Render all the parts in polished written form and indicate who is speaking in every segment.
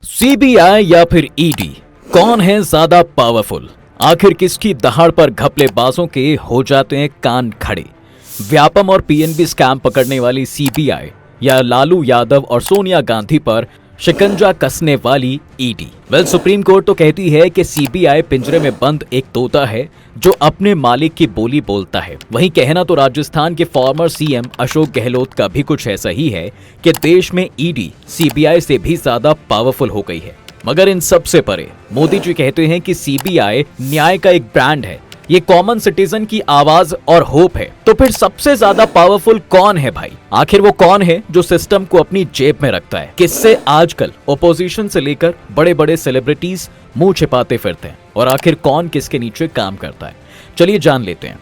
Speaker 1: CBI या फिर ED, कौन है ज्यादा पावरफुल? आखिर किसकी दहाड़ पर घपलेबाजों के हो जाते हैं कान खड़े? व्यापम और पीएनबी स्कैम पकड़ने वाली सीबीआई या लालू यादव और सोनिया गांधी पर शिकंजा कसने वाली ईडी? सुप्रीम कोर्ट तो कहती है कि सीबीआई पिंजरे में बंद एक तोता है जो अपने मालिक की बोली बोलता है। वहीं कहना तो राजस्थान के फॉर्मर सीएम अशोक गहलोत का भी कुछ ऐसा ही है कि देश में ईडी सीबीआई से भी ज्यादा पावरफुल हो गई है। मगर इन सब से परे मोदी जी कहते हैं कि सीबीआई न्याय का एक ब्रांड है, ये कॉमन सिटीजन की आवाज और होप है। तो फिर सबसे ज्यादा पावरफुल कौन है भाई? आखिर वो कौन है जो सिस्टम को अपनी जेब में रखता है? किससे आजकल ओपोजिशन से लेकर बड़े बड़े सेलिब्रिटीज मुंह छिपाते फिरते हैं? और आखिर कौन किसके नीचे काम करता है? चलिए जान लेते हैं।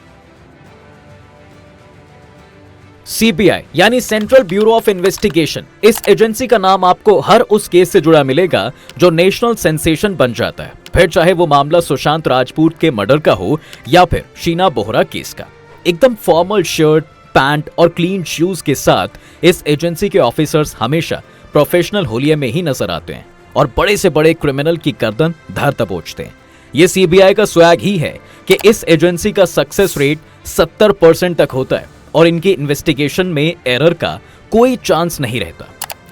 Speaker 1: सीबीआई यानी सेंट्रल ब्यूरो ऑफ इन्वेस्टिगेशन, इस एजेंसी का नाम आपको हर उस केस से जुड़ा मिलेगा जो नेशनल सेंसेशन बन जाता है, फिर चाहे वो मामला सुशांत राजपूत के मर्डर का हो या फिर शीना बोहरा केस का। एकदम फॉर्मल शर्ट, पैंट और क्लीन शूज के साथ इस एजेंसी के ऑफिसर्स हमेशा प्रोफेशनल होलिये में ही नजर आते हैं और बड़े से बड़े क्रिमिनल की गर्दन धर दबोचते हैं। ये सीबीआई का स्वैग ही है कि इस एजेंसी का सक्सेस रेट 70% तक होता है और इनकी इन्वेस्टिगेशन में एरर का कोई चांस नहीं रहता।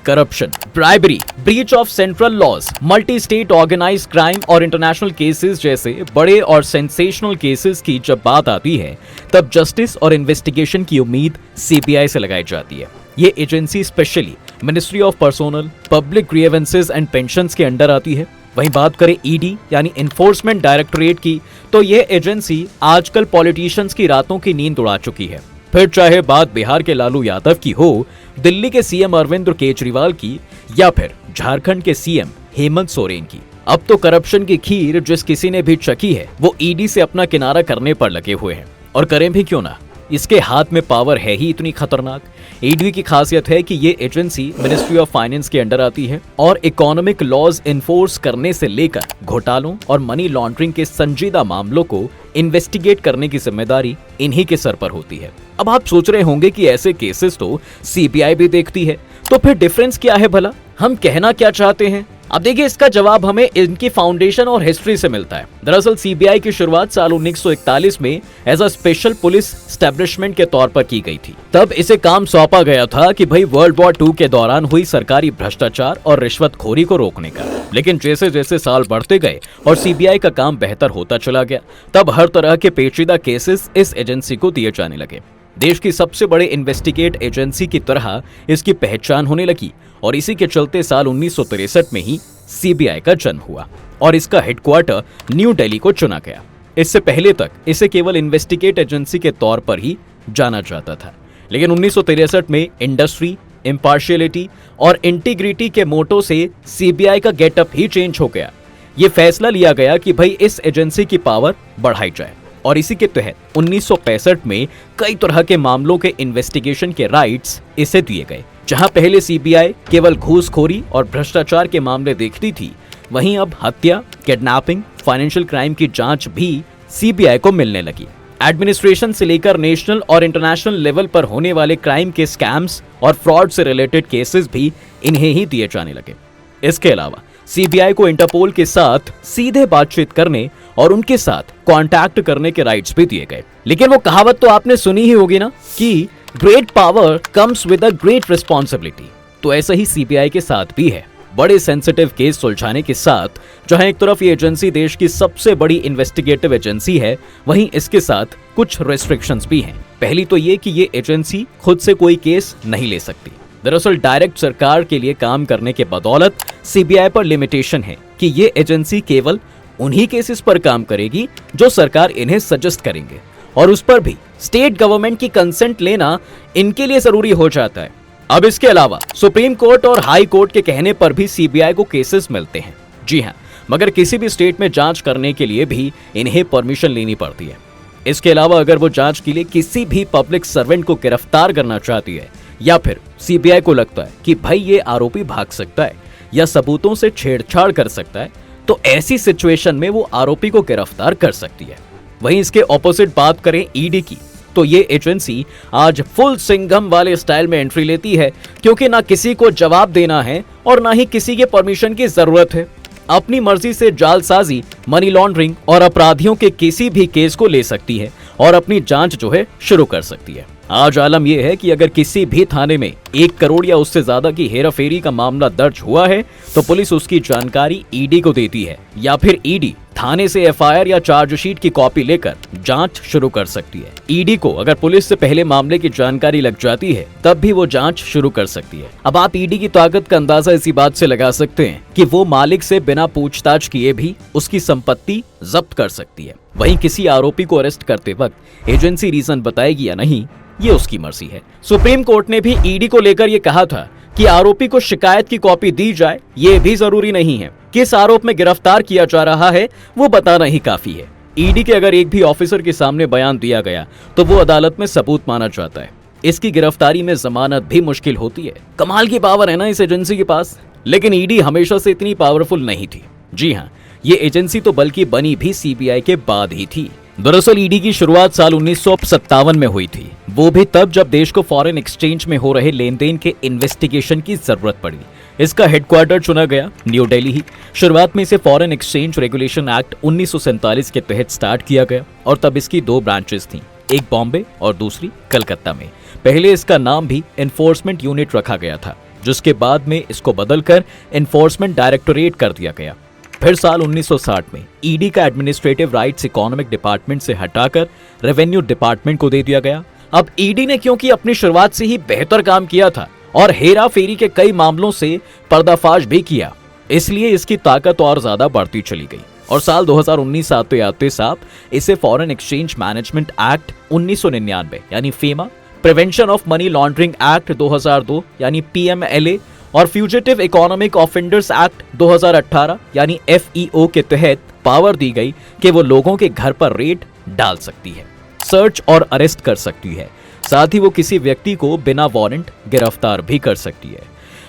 Speaker 1: Corruption, bribery, breach of central laws, multi state organised crime और इंटरनेशनल केसेस जैसे बड़े और सेंसेशनल केसेस की जब बात आती है तब जस्टिस और इन्वेस्टिगेशन की उम्मीद सीबीआई से लगाई जाती है। ये agency specially ministry of personnel, public grievances and pensions के अंडर आती है। वहीं बात करें ईडी यानी इन्फोर्समेंट डायरेक्टोरेट की, तो यह एजेंसी आजकल पॉलिटिशियंस की रातों की नींद उड़ा चुकी है। फिर चाहे बात बिहार के लालू यादव की हो, दिल्ली के सीएम अरविंद केजरीवाल की या फिर झारखंड के सीएम हेमंत सोरेन की। अब तो करप्शन की खीर जिस किसी ने भी चखी है वो ईडी से अपना किनारा करने पर लगे हुए हैं। और करें भी क्यों ना, इसके हाथ में पावर है ही इतनी खतरनाक। ईडी की खासियत है कि ये एजेंसी मिनिस्ट्री ऑफ फाइनेंस के अंडर आती है और इकोनॉमिक लॉज इन्फोर्स करने से लेकर घोटालों और मनी लॉन्ड्रिंग के संजीदा मामलों को इन्वेस्टिगेट करने की जिम्मेदारी इन्हीं के सर पर होती है। अब आप सोच रहे होंगे कि ऐसे केसेस तो सीबीआई भी देखती है, तो फिर डिफरेंस क्या है भला? हम कहना क्या चाहते हैं? अब देखिए, इसका जवाब हमें इनकी फाउंडेशन और हिस्ट्री से मिलता है। दरअसल सीबीआई की शुरुआत साल 1941 में as a special police establishment के तौर पर की गई थी। तब इसे काम सौंपा गया था कि भाई वर्ल्ड वॉर 2 के दौरान हुई सरकारी भ्रष्टाचार और रिश्वतखोरी को रोकने का। लेकिन जैसे जैसे साल बढ़ते गए और सीबीआई का काम बेहतर होता चला गया, तब हर तरह के पेचीदा केसेस इस एजेंसी को दिए जाने लगे। देश की सबसे बड़े इन्वेस्टिगेट एजेंसी की तरह इसकी पहचान होने लगी और इसी के चलते साल 1963 में ही सीबीआई का जन्म हुआ और इसका हेडक्वार्टर न्यू दिल्ली को चुना गया। इससे पहले तक इसे केवल इन्वेस्टिगेट एजेंसी के तौर पर ही जाना जाता था, लेकिन 1963 में इंडस्ट्री, इम्पार्शियलिटी और इंटीग्रिटी के मोटो से सीबीआई का गेटअप ही चेंज हो गया। ये फैसला लिया गया कि भाई इस एजेंसी की पावर बढ़ाई जाए और इसी के तहत 1965 में कई तरह के मामलों के इन्वेस्टिगेशन के राइट्स इसे दिए गए। जहां पहले सीबीआई केवल घूसखोरी और भ्रष्टाचार के मामले देखती थी, वहीं अब हत्या, किडनैपिंग, फाइनेंशियल क्राइम की जांच भी सीबीआई को मिलने लगी। एडमिनिस्ट्रेशन से लेकर नेशनल और इंटरनेशनल लेवल पर होने वाले क्राइम के स्कैम्स और फ्रॉड से रिलेटेड केसेस भी इन्हें ही दिए जाने लगे। इसके अलावा सीबीआई को इंटरपोल के साथ सीधे बातचीत करने और उनके साथ कांटेक्ट करने के राइट्स भी दिए गए। लेकिन वो कहावत तो आपने सुनी ही होगी ना कि great power comes with a great responsibility. तो ऐसा ही सीबीआई के साथ भी है। बड़े सेंसिटिव केस सुलझाने के साथ जहां एक तरफ ये एजेंसी देश की सबसे बड़ी इन्वेस्टिगेटिव एजेंसी है, वहीं इसके साथ कुछ रेस्ट्रिक्शंस भी हैं। पहली तो ये कि ये एजेंसी खुद से कोई केस नहीं ले सकती। दरअसल डायरेक्ट सरकार के लिए काम करने के बदौलत सीबीआई पर लिमिटेशन है कि ये एजेंसी केवल उन्हीं केसेस पर काम करेगी जो सरकार इन्हें सजेस्ट करेंगे और उस पर भी स्टेट गवर्नमेंट की कंसेंट लेना इनके लिए जरूरी हो जाता है। अब इसके अलावा सुप्रीम कोर्ट और हाई कोर्ट के कहने पर भी सीबीआई को केसेस मिलते हैं। जी हाँ, मगर किसी भी स्टेट में जांच करने के लिए भी इन्हें परमिशन लेनी पड़ती है। इसके अलावा अगर वो जांच के लिए किसी भी पब्लिक सर्वेंट को गिरफ्तार करना चाहती है या फिर सीबीआई को लगता है कि भाई ये आरोपी भाग सकता है या सबूतों से छेड़छाड़ कर सकता है, तो ऐसी सिचुएशन में वो आरोपी को गिरफ्तार कर सकती है। वहीं इसके ऑपोजिट बात करें ईडी की, तो ये एजेंसी आज फुल सिंघम वाले स्टाइल में एंट्री लेती है, क्योंकि ना किसी को जवाब देना है और ना ही किसी के परमिशन की जरूरत है। अपनी मर्जी से जालसाजी, मनी लॉन्ड्रिंग और अपराधियों के किसी भी केस को ले सकती है और अपनी जांच जो है शुरू कर सकती है। आज आलम यह है कि अगर किसी भी थाने में 1 करोड़ या उससे ज्यादा की हेराफेरी का मामला दर्ज हुआ है तो पुलिस उसकी जानकारी ईडी को देती है, या फिर ईडी थाने से एफआईआर या चार्जशीट की कॉपी लेकर जांच शुरू कर सकती है। ईडी को अगर पुलिस से पहले मामले की जानकारी लग जाती है तब भी वो जांच शुरू कर सकती है। अब आप ईडी की ताकत का अंदाजा इसी बात से लगा सकते हैं कि वो मालिक से बिना पूछताछ किए भी उसकी संपत्ति जब्त कर सकती है। वहीं किसी आरोपी को अरेस्ट करते वक्त एजेंसी रीजन बताएगी या नहीं, ये उसकी मर्जी है। सुप्रीम कोर्ट ने भी ईडी को लेकर ये कहा था कि आरोपी को शिकायत की कॉपी दी जाए, ये भी जरूरी नहीं है। किस आरोप में गिरफ्तार किया जा रहा है वो बताना ही काफी है। ईडी के अगर एक भी ऑफिसर के सामने बयान दिया गया तो वो अदालत में सबूत माना जाता है। इसकी गिरफ्तारी में जमानत भी मुश्किल होती है। कमाल की पावर है ना इस एजेंसी के पास। लेकिन ईडी हमेशा से इतनी पावरफुल नहीं थी। जी हाँ, ये एजेंसी तो बल्कि बनी भी सीबीआई के बाद ही थी। दरअसल ईडी की शुरुआत साल 1957 में हुई थी, वो भी तब जब देश को फॉरेन एक्सचेंज में हो रहे लेन देन के इन्वेस्टिगेशन की जरूरत पड़ी। इसका हेडक्वार्टर चुना गया न्यू दिल्ली ही। शुरुआत में इसे फॉरेन एक्सचेंज रेगुलेशन एक्ट 1947 के तहत स्टार्ट किया गया और तब इसकी 2 ब्रांचेस थीं, एक बॉम्बे और दूसरी कलकत्ता में। पहले इसका नाम भी एनफोर्समेंट यूनिट रखा गया था, जिसके बाद में इसको बदलकर एनफोर्समेंट डायरेक्टोरेट कर दिया गया। फिर साल 1960 में ईडी का एडमिनिस्ट्रेटिव राइट्स इकोनॉमिक डिपार्टमेंट से हटाकर रेवेन्यू डिपार्टमेंट को दे दिया गया। अब ईडी ने क्योंकि अपनी शुरुआत से ही बेहतर काम किया था और हेरा फेरी के कई मामलों से पर्दाफाश भी किया, इसलिए इसकी ताकत और ज्यादा बढ़ती चली गई। और साल 2019 आते आते साहब इसे फॉरेन एक्सचेंज मैनेजमेंट एक्ट 1999 यानी FEMA, prevention of money laundering act 2002 यानी पीएमएलए और फ्यूजिटिव इकोनॉमिक ऑफेंडर्स एक्ट 2018 यानी एफईओ के तहत पावर दी गई कि वो लोगों के घर पर रेड डाल सकती है, सर्च और अरेस्ट कर सकती है। साथ ही वो किसी व्यक्ति को बिना वारंट गिरफ्तार भी कर सकती है।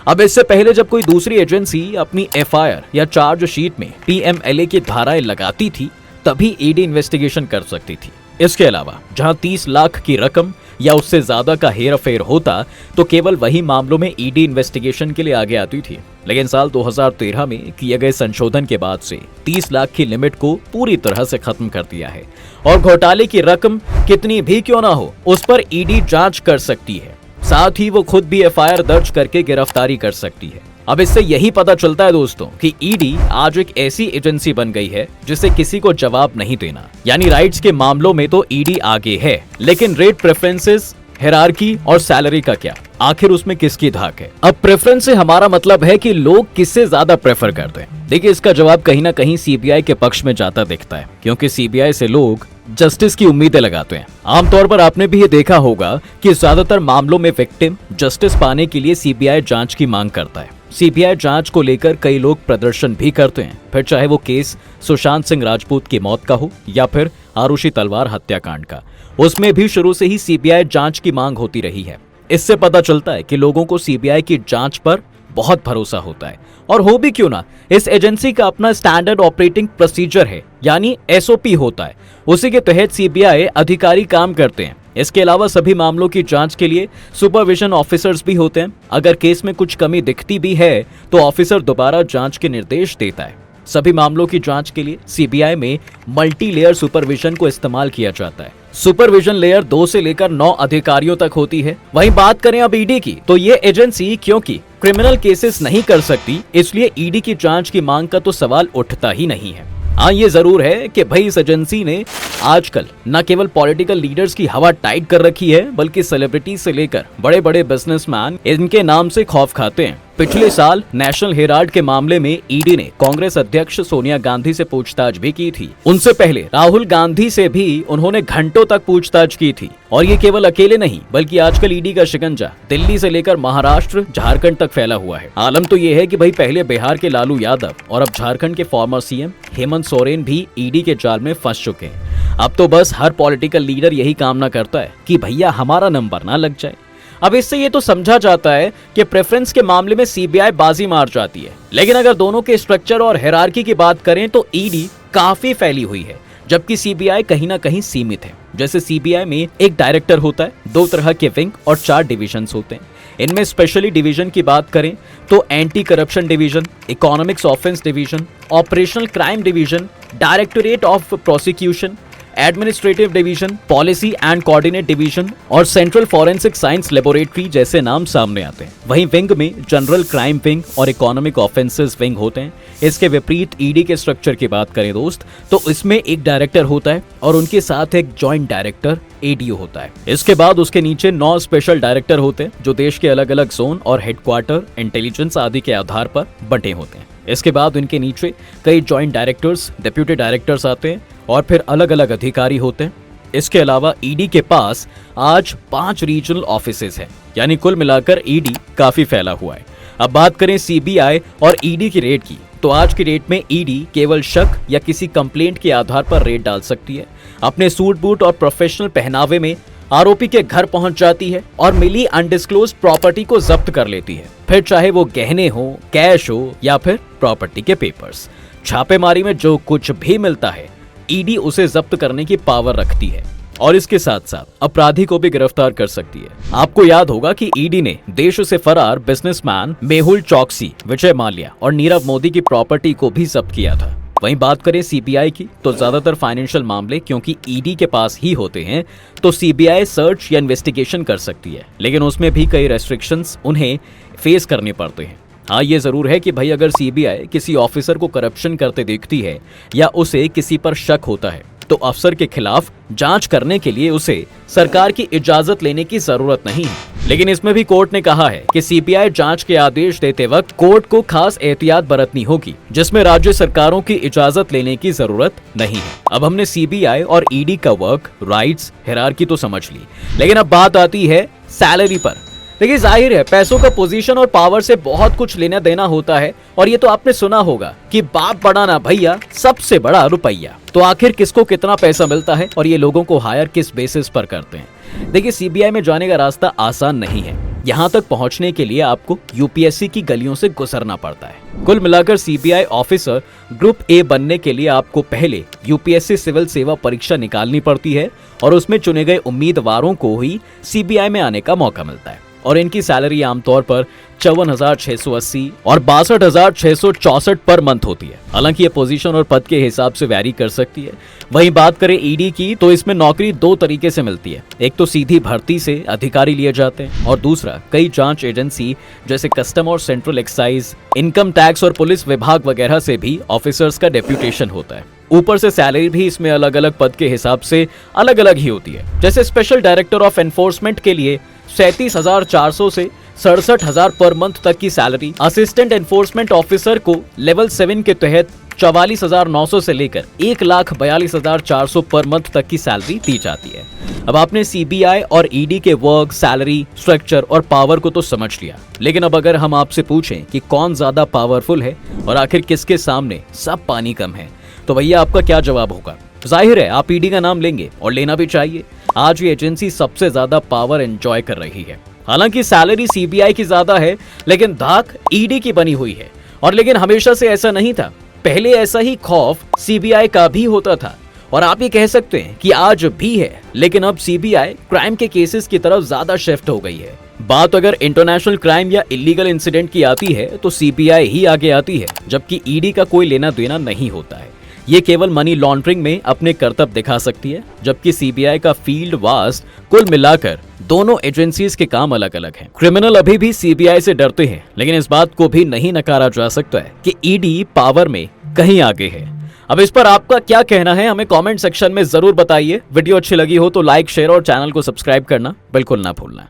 Speaker 1: अब इससे पहले जब कोई दूसरी एजेंसी अपनी एफआईआर या चार्जशीट में पीएमएलए की धाराएं लगाती थी तभी ईडी इन्वेस्टिगेशन कर सकती थी। इसके अलावा जहां 30 लाख की रकम या उससे ज्यादा का हेरफेर होता तो केवल वही मामलों में ईडी इन्वेस्टिगेशन के लिए आगे आती थी। लेकिन साल 2013 में किए गए संशोधन के बाद से 30 लाख की लिमिट को पूरी तरह से खत्म कर दिया है और घोटाले की रकम कितनी भी क्यों ना हो उस पर ईडी जांच कर सकती है। साथ ही वो खुद भी एफआईआर दर्ज करके गिरफ्तारी कर सकती है। अब इससे यही पता चलता है दोस्तों कि ईडी आज एक ऐसी एजेंसी बन गई है जिसे किसी को जवाब नहीं देना। यानी राइट्स के मामलों में तो ईडी आगे है, लेकिन रेट प्रेफरेंसेस, हिरार्की और सैलरी का क्या, आखिर उसमें किसकी धाक है? अब प्रेफरेंस से हमारा मतलब है कि लोग किससे ज्यादा प्रेफर करते हैं। देखिए, इसका जवाब कहीं ना कहीं सीबीआई के पक्ष में जाता दिखता है, क्योंकि सीबीआई से लोग जस्टिस की उम्मीदें लगाते हैं। आमतौर पर आपने भी ये देखा होगा कि ज्यादातर मामलों में विक्टिम जस्टिस पाने के लिए सीबीआई जांच की मांग करता है। सीबीआई जांच को लेकर कई लोग प्रदर्शन भी करते हैं, फिर चाहे वो केस सुशांत सिंह राजपूत की मौत का हो या फिर आरुषि तलवार हत्याकांड का, उसमें भी शुरू से ही सीबीआई जांच की मांग होती रही है। इससे पता चलता है कि लोगों को सीबीआई की जांच पर बहुत भरोसा होता है। और हो भी क्यों ना, इस एजेंसी का अपना स्टैंडर्ड ऑपरेटिंग प्रोसीजर है, यानी एसओपी होता है। उसी के तहत सीबीआई अधिकारी काम करते हैं। इसके अलावा सभी मामलों की जांच के लिए सुपरविजन ऑफिसर्स भी होते हैं। अगर केस में कुछ कमी दिखती भी है तो ऑफिसर दोबारा जांच के निर्देश देता है। सभी मामलों की जांच के लिए सीबीआई में मल्टी लेयर सुपरविजन को इस्तेमाल किया जाता है। सुपरविजन लेयर 2 से लेकर 9 अधिकारियों तक होती है। वहीं बात करें अब ईडी की, तो ये एजेंसी क्योंकि क्रिमिनल केसेस नहीं कर सकती, इसलिए ईडी की जांच की मांग का तो सवाल उठता ही नहीं है। हाँ, ये जरूर है कि भाई इस एजेंसी ने आजकल न केवल पॉलिटिकल लीडर्स की हवा टाइट कर रखी है, बल्कि सेलिब्रिटी से लेकर बड़े बड़े बिजनेसमैन इनके नाम से खौफ खाते हैं। पिछले साल नेशनल हेराल्ड के मामले में ईडी ने कांग्रेस अध्यक्ष सोनिया गांधी से पूछताछ भी की थी। उनसे पहले राहुल गांधी से भी उन्होंने घंटों तक पूछताछ की थी। और ये केवल अकेले नहीं, बल्कि आजकल ईडी का शिकंजा दिल्ली से लेकर महाराष्ट्र, झारखंड तक फैला हुआ है। आलम तो ये है कि भाई पहले बिहार के लालू यादव और अब झारखंड के फॉर्मर सीएम हेमंत सोरेन भी ईडी के जाल में फंस चुके हैं। अब तो बस हर पॉलिटिकल लीडर यही कामना करता है कि भैया हमारा नंबर ना लग जाए। अब इससे ये तो समझा जाता है कि प्रेफरेंस के मामले में सीबीआई बाजी मार जाती है, लेकिन अगर दोनों के स्ट्रक्चर और हायरार्की की बात करें तो ईडी काफी फैली हुई है। जबकि सीबीआई कहीं ना कहीं सीमित है। जैसे सीबीआई में एक डायरेक्टर होता है, 2 तरह के विंग और 4 डिविजन्स होते हैं। इनमें स्पेशली डिवीजन की बात करें तो anti corruption division, economics offence division, operational crime division, directorate of prosecution, administrative division, policy and coordinate division और सेंट्रल फॉरेंसिक साइंस लेबोरेटरी जैसे नाम सामने आते हैं। वहीं विंग में जनरल क्राइम विंग और इकोनॉमिक ऑफेंसेस विंग होते हैं। इसके विपरीत ईडी के स्ट्रक्चर की बात करें दोस्त, तो इसमें एक डायरेक्टर होता है और उनके साथ एक जॉइंट डायरेक्टर एडीओ होता है। इसके बाद उसके नीचे 9 स्पेशल डायरेक्टर होते हैं जो देश के अलग अलग जोन और हेडक्वार्टर, इंटेलिजेंस आदि के आधार पर बंटे होते हैं। इसके बाद उनके नीचे कई जॉइंट डायरेक्टर्स, डिप्यूटी डायरेक्टर्स आते हैं और फिर अलग अलग अधिकारी होते हैं। इसके अलावा ईडी के पास आज 5 रीजनल ऑफिसेज हैं, यानी कुल मिलाकर ईडी काफी फैला हुआ है। अब बात करें सीबीआई और ईडी की रेड की, तो आज की डेट में ईडी केवल शक या किसी कंप्लेंट के आधार पर रेड डाल सकती है। अपने सूट बूट और प्रोफेशनल पहनावे में आरोपी के घर पहुंच जाती है और मिली अनडिस्क्लोज्ड प्रॉपर्टी को जब्त कर लेती है, फिर चाहे वो गहने हो, कैश हो या फिर प्रॉपर्टी के पेपर्स। छापेमारी में जो कुछ भी मिलता है ईडी उसे जब्त करने की पावर रखती है और इसके साथ साथ अपराधी को भी गिरफ्तार कर सकती है। आपको याद होगा कि ईडी ने देश से फरार बिजनेसमैन मेहुल चोकसी, विजय माल्या और नीरव मोदी की प्रॉपर्टी को भी जब्त किया था। वहीं बात करें सीबीआई की, तो ज्यादातर फाइनेंशियल मामले क्योंकि ईडी के पास ही होते हैं, तो सीबीआई सर्च या इन्वेस्टिगेशन कर सकती है, लेकिन उसमें भी कई रेस्ट्रिक्शंस उन्हें फेस करने पड़ते हैं। हाँ, ये जरूर है कि भाई अगर सीबीआई किसी ऑफिसर को करप्शन करते देखती है या उसे किसी पर शक होता है, तो अफसर के खिलाफ जांच करने के लिए उसे सरकार की इजाजत लेने की जरूरत नहीं है। लेकिन इसमें भी कोर्ट ने कहा है कि सीबीआई जांच के आदेश देते वक्त कोर्ट को खास एहतियात बरतनी होगी, जिसमें राज्य सरकारों की इजाजत लेने की जरूरत नहीं है। अब हमने सीबीआई और ईडी का वर्क, राइट्स, हिरार्की तो समझ ली, लेकिन अब बात आती है सैलरी पर। देखिए, जाहिर है पैसों का पोजीशन और पावर से बहुत कुछ लेना देना होता है और ये तो आपने सुना होगा कि बाप बड़ा ना भैया, सबसे बड़ा रुपया। तो आखिर किसको कितना पैसा मिलता है और ये लोगों को हायर किस बेसिस पर करते हैं? देखिए, सीबीआई में जाने का रास्ता आसान नहीं है। यहाँ तक पहुँचने के लिए आपको यूपीएससी की गलियों से गुजरना पड़ता है। कुल मिलाकर सीबीआई ऑफिसर ग्रुप ए बनने के लिए आपको पहले यूपीएससी सिविल सेवा परीक्षा निकालनी पड़ती है और उसमें चुने गए उम्मीदवारों को ही सीबीआई में आने का मौका मिलता है। और इनकी सैलरी आमतौर पर 54,680 और 62,664 पर मंथ होती है। हालांकि ये पोजीशन और पद के हिसाब से वैरी कर सकती है। वहीं बात करें ईडी की, तो इसमें नौकरी 2 तरीके से मिलती है। एक तो सीधी भर्ती से अधिकारी लिए जाते हैं और दूसरा कई जांच एजेंसी जैसे कस्टम और सेंट्रल एक्साइज, इनकम टैक्स और पुलिस विभाग वगैरह से भी ऑफिसर्स का डेप्यूटेशन होता है। ऊपर से सैलरी भी इसमें अलग अलग पद के हिसाब से अलग अलग ही होती है। जैसे स्पेशल डायरेक्टर ऑफ एनफोर्समेंट के लिए 37,400 से 67,000 पर मंथ तक की सैलरी, असिस्टेंट एनफोर्समेंट ऑफिसर को लेवल 7 के तहत 44,900 से लेकर 1,42,400 पर मंथ तक की सैलरी दी जाती है। अब आपने सीबीआई और ईडी के वर्क, सैलरी, स्ट्रक्चर और पावर को तो समझ लिया, लेकिन अब अगर हम आपसे पूछें कि कौन ज्यादा पावरफुल है और आखिर किसके सामने सब पानी कम है, तो भैया आपका क्या जवाब होगा? जाहिर है आप ईडी का नाम लेंगे और लेना भी चाहिए। आज ये एजेंसी सबसे ज्यादा पावर एंजॉय कर रही है। हालांकि सैलरी सीबीआई की ज्यादा है, लेकिन धाक ईडी की बनी हुई है। और लेकिन हमेशा से ऐसा नहीं था। पहले ऐसा ही खौफ सीबीआई का भी होता था और आप ये कह सकते हैं कि आज भी है, लेकिन अब सीबीआई क्राइम के केसेस की तरफ ज्यादा शिफ्ट हो गई है। बात अगर इंटरनेशनल क्राइम या इलीगल इंसिडेंट की आती है तो सीबीआई ही आगे आती है, जबकि ईडी का कोई लेना देना नहीं होता है। ये केवल मनी लॉन्ड्रिंग में अपने कर्तव्य दिखा सकती है, जबकि सीबीआई का फील्ड वास्ट। कुल मिलाकर दोनों एजेंसीज के काम अलग अलग हैं। क्रिमिनल अभी भी सीबीआई से डरते हैं, लेकिन इस बात को भी नहीं नकारा जा सकता है कि ईडी पावर में कहीं आगे है। अब इस पर आपका क्या कहना है, हमें कमेंट सेक्शन में जरूर बताइए। वीडियो अच्छी लगी हो तो लाइक, शेयर और चैनल को सब्सक्राइब करना बिल्कुल ना भूलना।